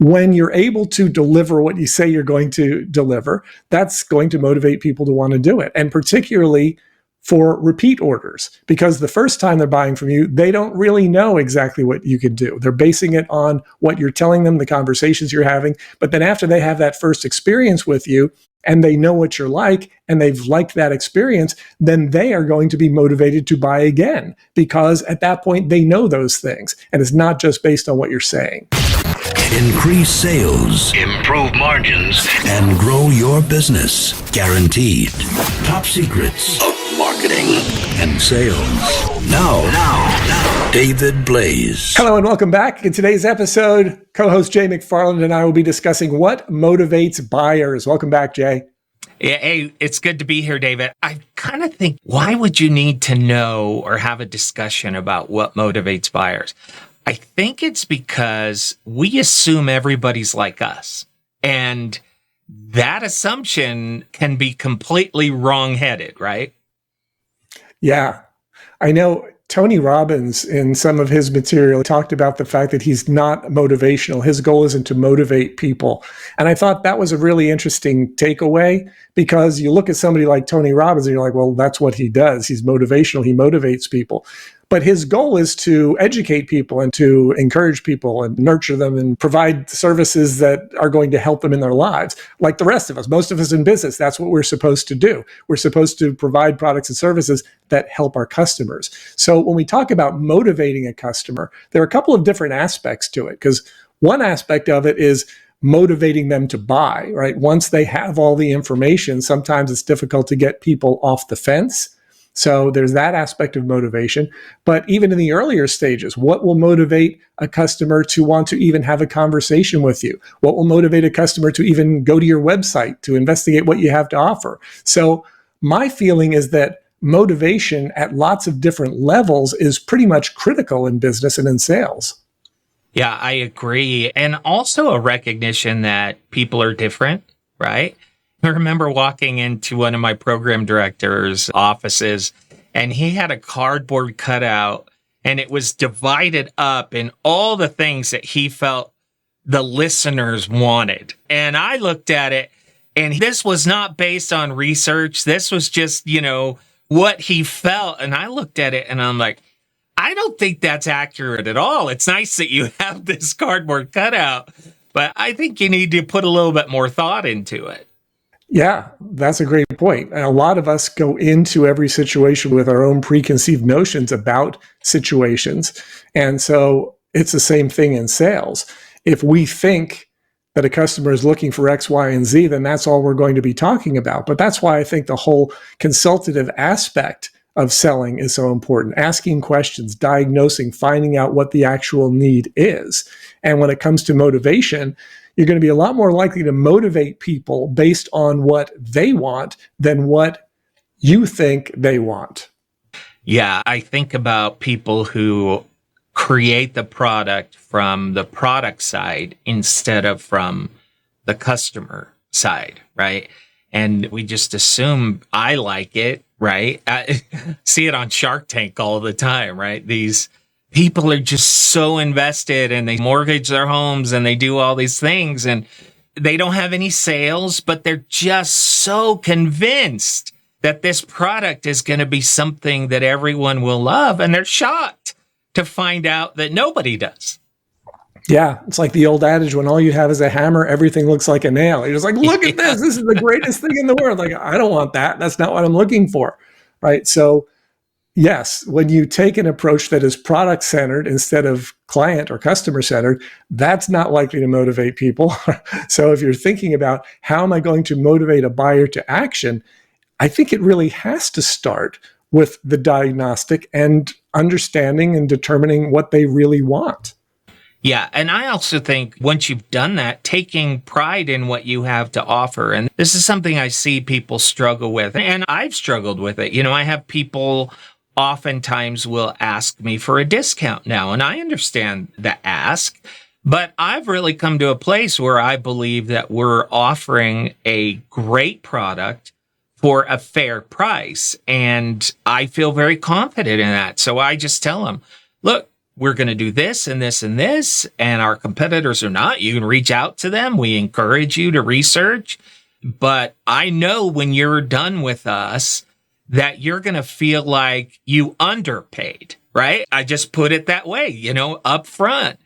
when you're able to deliver what you say you're going to deliver, that's going to motivate people to want to do it. And particularly for repeat orders, because the first time they're buying from you, they don't really know exactly what you can do. They're basing it on what you're telling them, the conversations you're having. But then after they have that first experience with you and they know what you're like and they've liked that experience, then they are going to be motivated to buy again, because at that point they know those things. And it's not just based on what you're saying. Increase sales, improve margins, and grow your business. Guaranteed. Top secrets of marketing and sales. Now, David Blaise. Hello and welcome back. In today's episode, co-host Jay McFarland and I will be discussing what motivates buyers. Welcome back, Jay. Yeah, hey, it's good to be here, David. I kind of think, why would you need to know or have a discussion about what motivates buyers? I think it's because we assume everybody's like us. And that assumption can be completely wrong-headed, right? Yeah. I know Tony Robbins, in some of his material, talked about the fact that he's not motivational. His goal isn't to motivate people. And I thought that was a really interesting takeaway, because you look at somebody like Tony Robbins and you're like, well, that's what he does. He's motivational. He motivates people. But his goal is to educate people and to encourage people and nurture them and provide services that are going to help them in their lives. Like the rest of us, most of us in business, that's what we're supposed to do. We're supposed to provide products and services that help our customers. So when we talk about motivating a customer, there are a couple of different aspects to it, because one aspect of it is motivating them to buy, right? Once they have all the information, sometimes it's difficult to get people off the fence. So there's that aspect of motivation. But even in the earlier stages, what will motivate a customer to want to even have a conversation with you? What will motivate a customer to even go to your website to investigate what you have to offer? So my feeling is that motivation at lots of different levels is pretty much critical in business and in sales. Yeah, I agree. And also a recognition that people are different, right? I remember walking into one of my program director's offices, and he had a cardboard cutout, and it was divided up in all the things that he felt the listeners wanted. And I looked at it, and this was not based on research. This was just, what he felt. And I looked at it, and I'm like, I don't think that's accurate at all. It's nice that you have this cardboard cutout, but I think you need to put a little bit more thought into it. Yeah, that's a great point. And a lot of us go into every situation with our own preconceived notions about situations. And so it's the same thing in sales. If we think that a customer is looking for X, Y, and Z, then that's all we're going to be talking about. But that's why I think the whole consultative aspect of selling is so important. Asking questions, diagnosing, finding out what the actual need is. And when it comes to motivation, you're going to be a lot more likely to motivate people based on what they want than what you think they want. Yeah, I think about people who create the product from the product side instead of from the customer side, right? And we just assume I like it, right? I see it on Shark Tank all the time, right? These people are just so invested, and they mortgage their homes and they do all these things, and they don't have any sales, but they're just so convinced that this product is going to be something that everyone will love. And they're shocked to find out that nobody does. Yeah, it's like the old adage, when all you have is a hammer, everything looks like a nail. You're just like, look at this. This is the greatest thing in the world. Like, I don't want that. That's not what I'm looking for, right? So yes, when you take an approach that is product-centered instead of client or customer-centered, that's not likely to motivate people. So if you're thinking about how am I going to motivate a buyer to action, I think it really has to start with the diagnostic and understanding and determining what they really want. Yeah, and I also think once you've done that, taking pride in what you have to offer. And this is something I see people struggle with, and I've struggled with it. I have people oftentimes will ask me for a discount now, and I understand the ask, but I've really come to a place where I believe that we're offering a great product for a fair price, and I feel very confident in that. So I just tell them, look, we're going to do this and this and this, and our competitors are not. You can reach out to them. We encourage you to research. But I know when you're done with us that you're going to feel like you underpaid, right? I just put it that way, up front.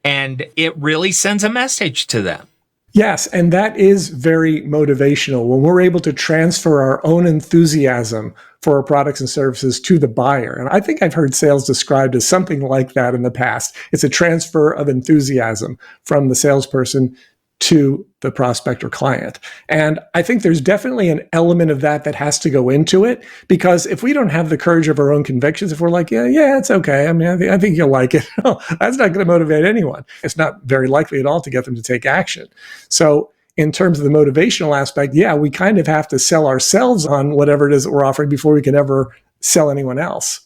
And it really sends a message to them. Yes, and that is very motivational when we're able to transfer our own enthusiasm for our products and services to the buyer. And I think I've heard sales described as something like that in the past. It's a transfer of enthusiasm from the salesperson to the prospect or client. And I think there's definitely an element of that has to go into it, because if we don't have the courage of our own convictions, if we're like, yeah, it's okay. I mean, I think you'll like it. That's not going to motivate anyone. It's not very likely at all to get them to take action. So in terms of the motivational aspect, yeah, we kind of have to sell ourselves on whatever it is that we're offering before we can ever sell anyone else.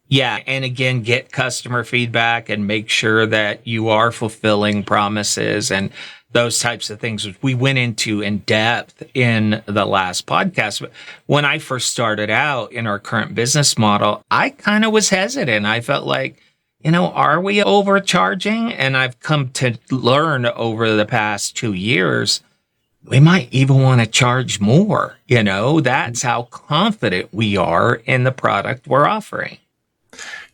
Yeah. And again, get customer feedback and make sure that you are fulfilling promises and those types of things, which we went into in depth in the last podcast. But when I first started out in our current business model, I kind of was hesitant. I felt like, are we overcharging? And I've come to learn over the past 2 years, we might even want to charge more. That's how confident we are in the product we're offering.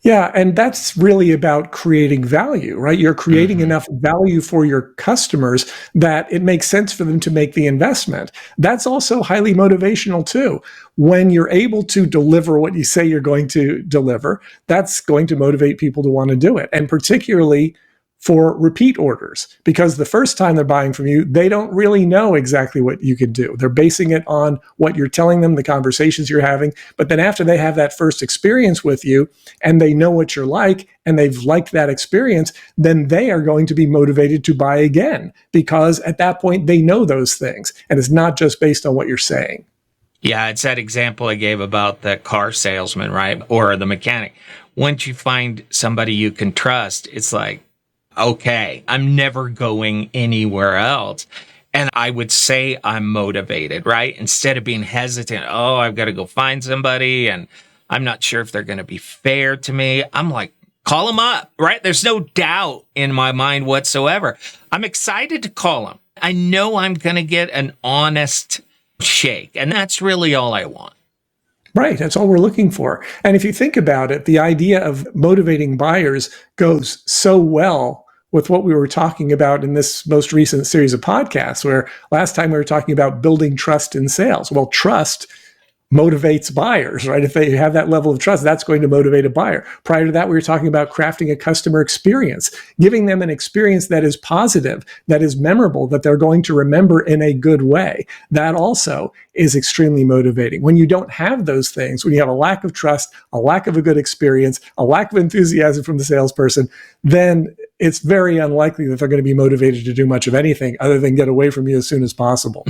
Yeah, and that's really about creating value, right? You're creating enough value for your customers that it makes sense for them to make the investment. That's also highly motivational too. When you're able to deliver what you say you're going to deliver, that's going to motivate people to want to do it. And particularly for repeat orders, because the first time they're buying from you, they don't really know exactly what you can do. They're basing it on what you're telling them, the conversations you're having. But then after they have that first experience with you and they know what you're like and they've liked that experience, then they are going to be motivated to buy again, because at that point they know those things. And it's not just based on what you're saying. Yeah, it's that example I gave about the car salesman, right? Or the mechanic. Once you find somebody you can trust, it's like, okay, I'm never going anywhere else. And I would say I'm motivated, right? Instead of being hesitant, I've got to go find somebody and I'm not sure if they're going to be fair to me. I'm like, call them up, right? There's no doubt in my mind whatsoever. I'm excited to call them. I know I'm going to get an honest shake. And that's really all I want. Right. That's all we're looking for. And if you think about it, the idea of motivating buyers goes so well with what we were talking about in this most recent series of podcasts, where last time we were talking about building trust in sales. Well, trust motivates buyers, right? If they have that level of trust, that's going to motivate a buyer. Prior to that, we were talking about crafting a customer experience, giving them an experience that is positive, that is memorable, that they're going to remember in a good way. That also is extremely motivating. When you don't have those things, when you have a lack of trust, a lack of a good experience, a lack of enthusiasm from the salesperson, then it's very unlikely that they're going to be motivated to do much of anything other than get away from you as soon as possible.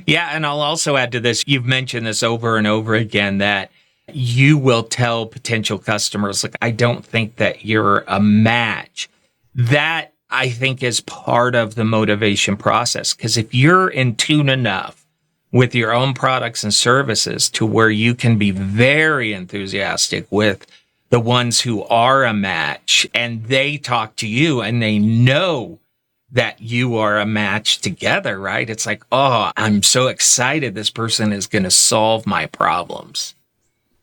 Yeah, and I'll also add to this, you've mentioned this over and over again, that you will tell potential customers, like, I don't think that you're a match. That, I think, is part of the motivation process. Because if you're in tune enough with your own products and services to where you can be very enthusiastic with the ones who are a match, and they talk to you and they know that you are a match together, right? It's like, I'm so excited this person is going to solve my problems.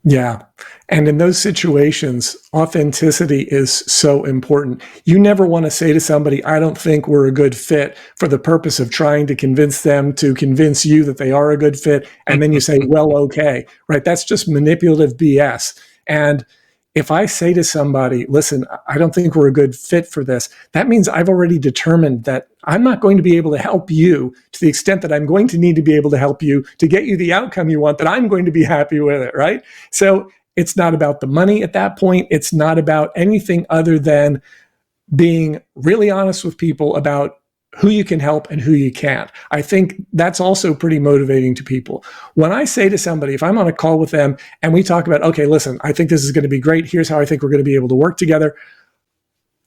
Yeah. And in those situations, authenticity is so important. You never want to say to somebody, I don't think we're a good fit, for the purpose of trying to convince them to convince you that they are a good fit. And then you say, well, okay, right? That's just manipulative BS. And if I say to somebody, listen, I don't think we're a good fit for this, that means I've already determined that I'm not going to be able to help you to the extent that I'm going to need to be able to help you to get you the outcome you want, that I'm going to be happy with it, right? So it's not about the money at that point. It's not about anything other than being really honest with people about who you can help and who you can't. I think that's also pretty motivating to people. When I say to somebody, if I'm on a call with them and we talk about, okay, listen, I think this is going to be great. Here's how I think we're going to be able to work together.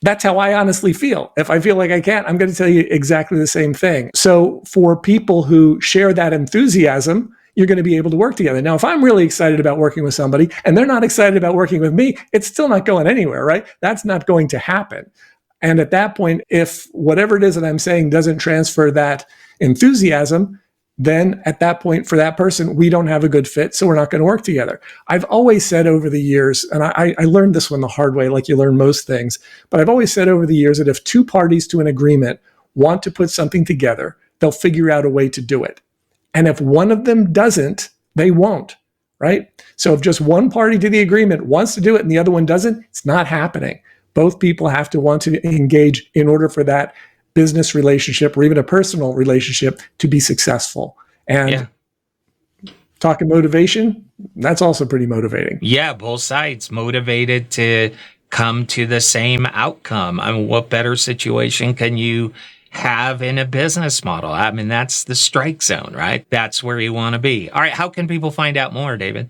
That's how I honestly feel. If I feel like I can't, I'm going to tell you exactly the same thing. So for people who share that enthusiasm, you're going to be able to work together. Now, if I'm really excited about working with somebody and they're not excited about working with me, it's still not going anywhere, right? That's not going to happen. And at that point, if whatever it is that I'm saying doesn't transfer that enthusiasm, then at that point, for that person, we don't have a good fit, so we're not going to work together. I've always said over the years, and I learned this one the hard way, like you learn most things, but I've always said over the years that if two parties to an agreement want to put something together, they'll figure out a way to do it. And if one of them doesn't, they won't, right? So if just one party to the agreement wants to do it and the other one doesn't, it's not happening. Both people have to want to engage in order for that business relationship or even a personal relationship to be successful. And talking motivation, that's also pretty motivating. Yeah, both sides motivated to come to the same outcome. I mean, what better situation can you have in a business model? I mean, that's the strike zone, right? That's where you want to be. All right. How can people find out more, David?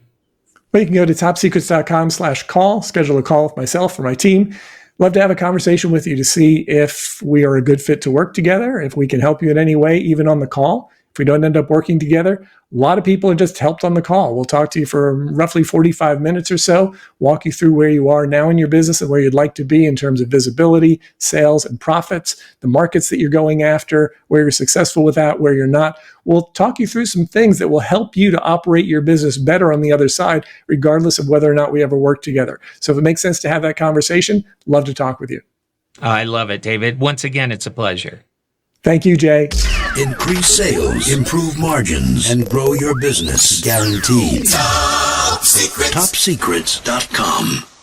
Well, you can go to topsecrets.com/call, schedule a call with myself or my team. Love to have a conversation with you to see if we are a good fit to work together, if we can help you in any way, even on the call. If we don't end up working together, a lot of people are just helped on the call. We'll talk to you for roughly 45 minutes or so, walk you through where you are now in your business and where you'd like to be in terms of visibility, sales, and profits, the markets that you're going after, where you're successful with that, where you're not. We'll talk you through some things that will help you to operate your business better on the other side, regardless of whether or not we ever work together. So if it makes sense to have that conversation, love to talk with you. I love it, David. Once again, it's a pleasure. Thank you, Jay. Increase sales, improve margins, and grow your business. Guaranteed. Top Secrets. TopSecrets.com.